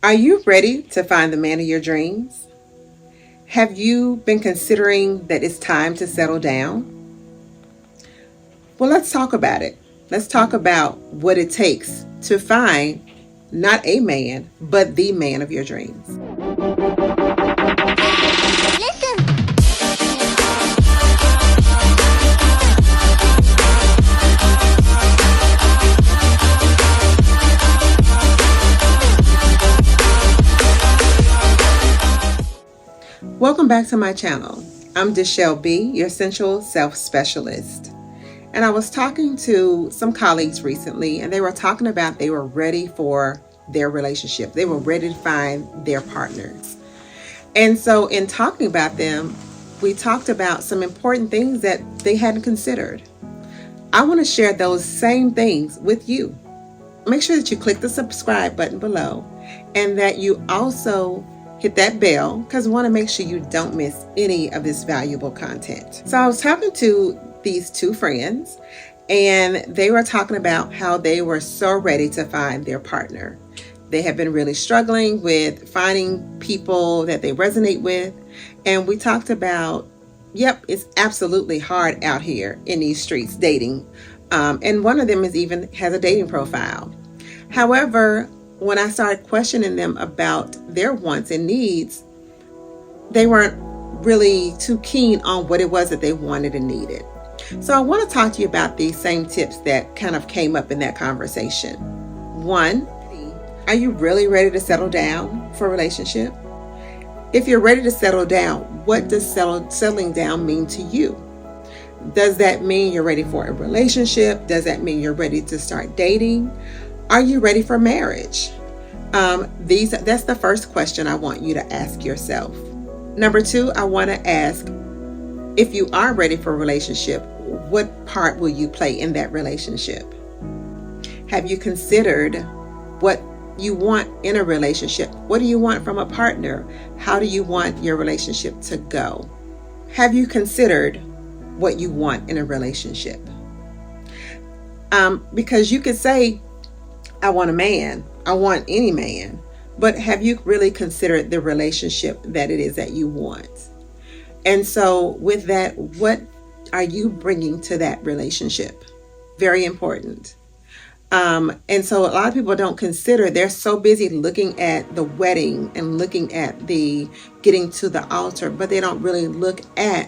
Are you ready to find the man of your dreams? Have you been considering that it's time to settle down? Well, let's talk about it. Let's talk about what it takes to find not a man, but the man of your dreams. Welcome back to my channel. I'm DeShelle B, your sensual self specialist. And I was talking to some colleagues recently, and they were talking about they were ready for their relationship. They were ready to find their partners. And so in talking about them, we talked about some important things that they hadn't considered. I want to share those same things with you. Make sure that you click the subscribe button below and that you also hit that bell, because I want to make sure you don't miss any of this valuable content. So I was talking to these two friends, and they were talking about how they were so ready to find their partner. They have been really struggling with finding people that they resonate with. And we talked about, it's absolutely hard out here in these streets dating. And one of them has a dating profile. However, when I started questioning them about their wants and needs, they weren't really too keen on what it was that they wanted and needed. So I want to talk to you about these same tips that kind of came up in that conversation. 1, are you really ready to settle down for a relationship? If you're ready to settle down, what does settling down mean to you? Does that mean you're ready for a relationship? Does that mean you're ready to start dating? Are you ready for marriage? That's the first question I want you to ask yourself. Number 2, I want to ask, if you are ready for a relationship, what part will you play in that relationship? Have you considered what you want in a relationship? What do you want from a partner? How do you want your relationship to go? Have you considered what you want in a relationship? Because you could say, I want a man. I want any man. But have you really considered the relationship that it is that you want? And so with that, what are you bringing to that relationship? Very important. And so a lot of people don't consider, they're so busy looking at the wedding and looking at the getting to the altar, but they don't really look at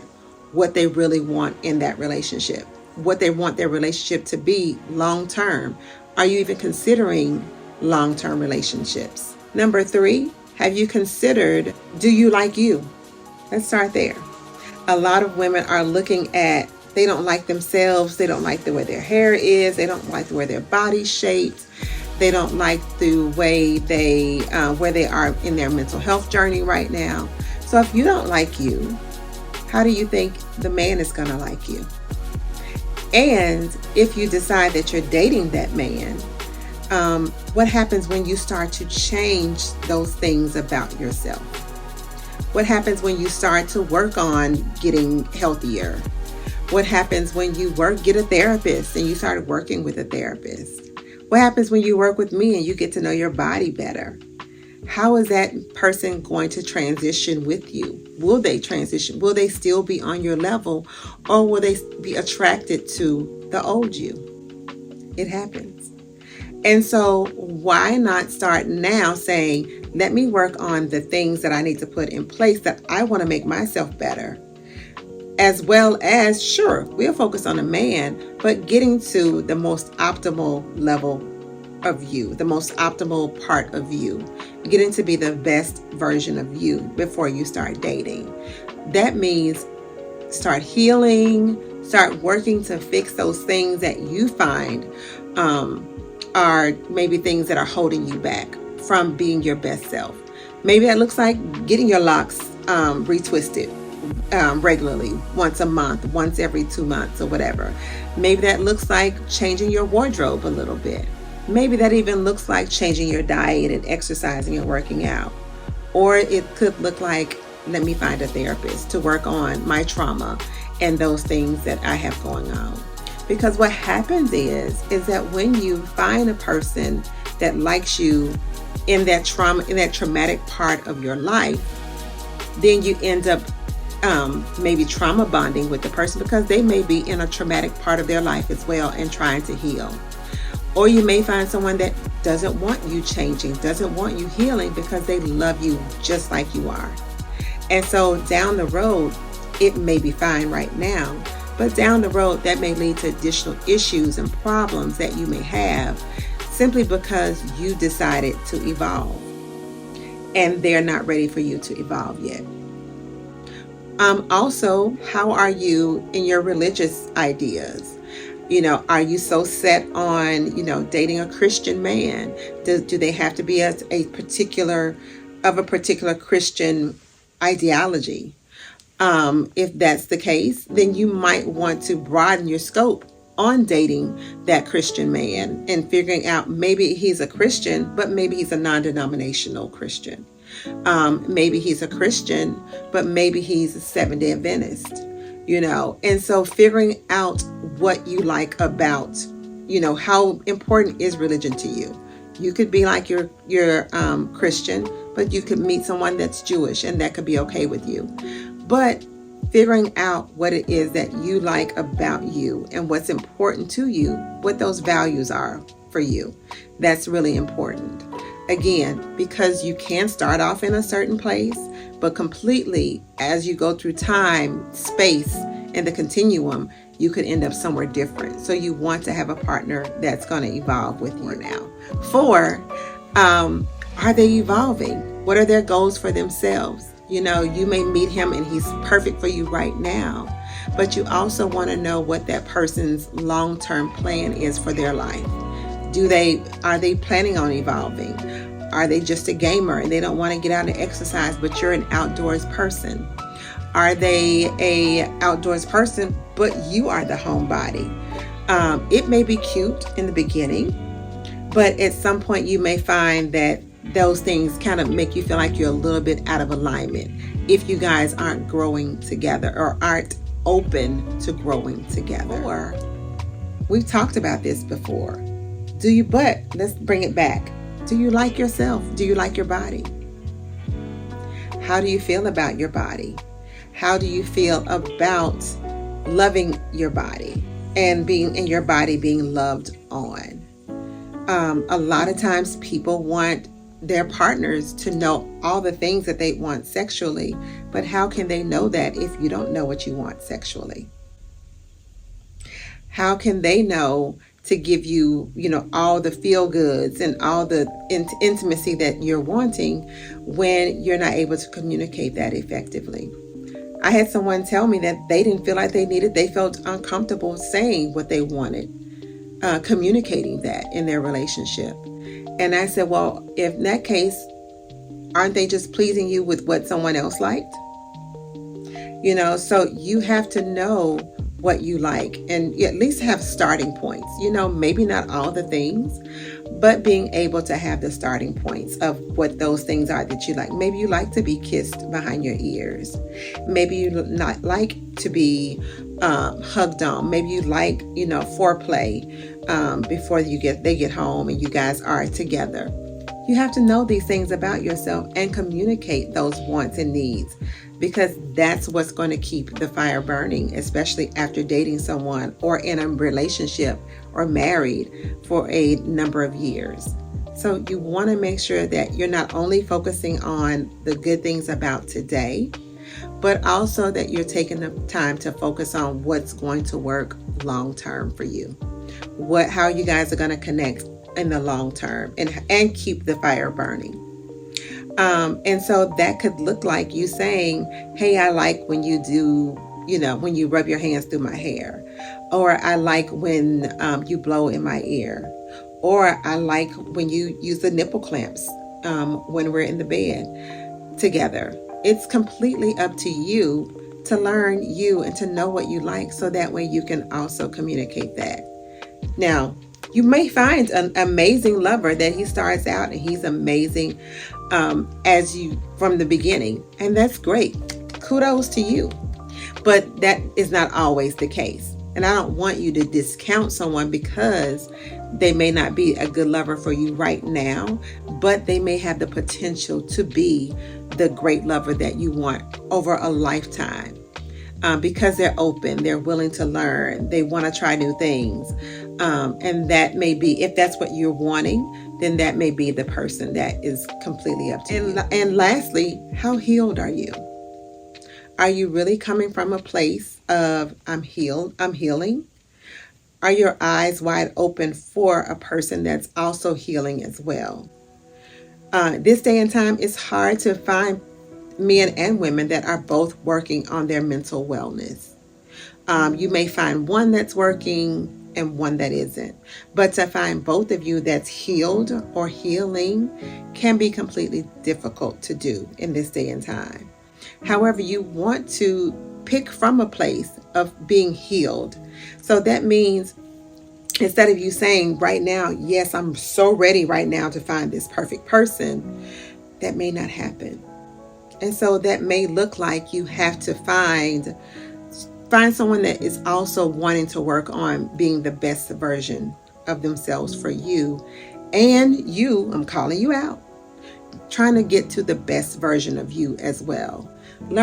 what they really want in that relationship, what they want their relationship to be long term. Are you even considering long-term relationships? Number 3, have you considered, do you like you? Let's start there. A lot of women are looking at, they don't like themselves. They don't like the way their hair is. They don't like the way their body's shaped. They don't like the way where they are in their mental health journey right now. So if you don't like you, how do you think the man is going to like you? And if you decide that you're dating that man, what happens when you start to change those things about yourself? What happens when you start to work on getting healthier? What happens when you get a therapist and you start working with a therapist? What happens when you work with me and you get to know your body better? How is that person going to transition with you? Will they transition? Will they still be on your level, or will they be attracted to the old you? It happens. And so why not start now saying, let me work on the things that I need to put in place that I want to make myself better. As well as, sure, we'll focus on a man, but getting to the most optimal level of you, the most optimal part of you, getting to be the best version of you before you start dating. That means start healing, start working to fix those things that you find are maybe things that are holding you back from being your best self. Maybe that looks like getting your locks retwisted regularly, once a month, once every 2 months, or whatever. Maybe that looks like changing your wardrobe a little bit. Maybe that even looks like changing your diet and exercising and working out. Or it could look like, let me find a therapist to work on my trauma and those things that I have going on. Because what happens is that when you find a person that likes you in that traumatic part of your life, then you end up maybe trauma bonding with the person because they may be in a traumatic part of their life as well and trying to heal. Or you may find someone that doesn't want you changing, doesn't want you healing because they love you just like you are. And so down the road, it may be fine right now, but down the road, that may lead to additional issues and problems that you may have simply because you decided to evolve and they're not ready for you to evolve yet. Also, how are you in your religious ideas? Are you so set on, dating a Christian man? Do they have to be a particular Christian ideology? If that's the case, then you might want to broaden your scope on dating that Christian man and figuring out maybe he's a Christian, but maybe he's a non-denominational Christian. Maybe he's a Christian, but maybe he's a Seventh-day Adventist, and so figuring out what you like about, how important is religion to you. You could be like you're Christian, but you could meet someone that's Jewish and that could be okay with you. But figuring out what it is that you like about you and what's important to you, what those values are for you, that's really important. Again, because you can start off in a certain place, but completely as you go through time, space, and the continuum, you could end up somewhere different. So you want to have a partner that's going to evolve with you now. 4, are they evolving? What are their goals for themselves? You may meet him and he's perfect for you right now, but you also want to know what that person's long-term plan is for their life. Are they planning on evolving? Are they just a gamer and they don't want to get out and exercise, but you're an outdoors person? Are they a outdoors person, but you are the homebody? It may be cute in the beginning, but at some point you may find that those things kind of make you feel like you're a little bit out of alignment if you guys aren't growing together or aren't open to growing together. Or we've talked about this before. But let's bring it back. Do you like yourself? Do you like your body? How do you feel about your body? How do you feel about loving your body and your body being loved on? A lot of times people want their partners to know all the things that they want sexually, but how can they know that if you don't know what you want sexually? How can they know to give you, all the feel goods and all the intimacy that you're wanting when you're not able to communicate that effectively? I had someone tell me that they didn't feel like they felt uncomfortable saying what they wanted, communicating that in their relationship. And I said, well, if in that case, aren't they just pleasing you with what someone else liked? So you have to know what you like and at least have starting points, maybe not all the things, but being able to have the starting points of what those things are that you like. Maybe you like to be kissed behind your ears. Maybe you not like to be hugged on. Maybe you like, foreplay before they get home and you guys are together. You have to know these things about yourself and communicate those wants and needs, because that's what's going to keep the fire burning, especially after dating someone or in a relationship or married for a number of years. So you want to make sure that you're not only focusing on the good things about today, but also that you're taking the time to focus on what's going to work long term for you. How you guys are going to connect in the long term and keep the fire burning. And so that could look like you saying, hey, I like when you do, when you rub your hands through my hair, or I like when you blow in my ear, or I like when you use the nipple clamps when we're in the bed together. It's completely up to you to learn you and to know what you like, so that way you can also communicate that. Now, you may find an amazing lover that he starts out and he's amazing from the beginning, and that's great. Kudos to you. But that is not always the case. And I don't want you to discount someone because they may not be a good lover for you right now, but they may have the potential to be the great lover that you want over a lifetime. Because they're open, they're willing to learn, they want to try new things. And that may be, if that's what you're wanting, then that may be the person that is completely up to you. And lastly, how healed are you? Are you really coming from a place of, I'm healed, I'm healing? Are your eyes wide open for a person that's also healing as well? This day and time, it's hard to find men and women that are both working on their mental wellness. You may find one that's working and one that isn't. But to find both of you that's healed or healing can be completely difficult to do in this day and time. However, you want to pick from a place of being healed. So that means instead of you saying right now, yes, I'm so ready right now to find this perfect person, that may not happen. And so that may look like you have to find someone that is also wanting to work on being the best version of themselves for you. And you, I'm calling you out, trying to get to the best version of you as well. Learn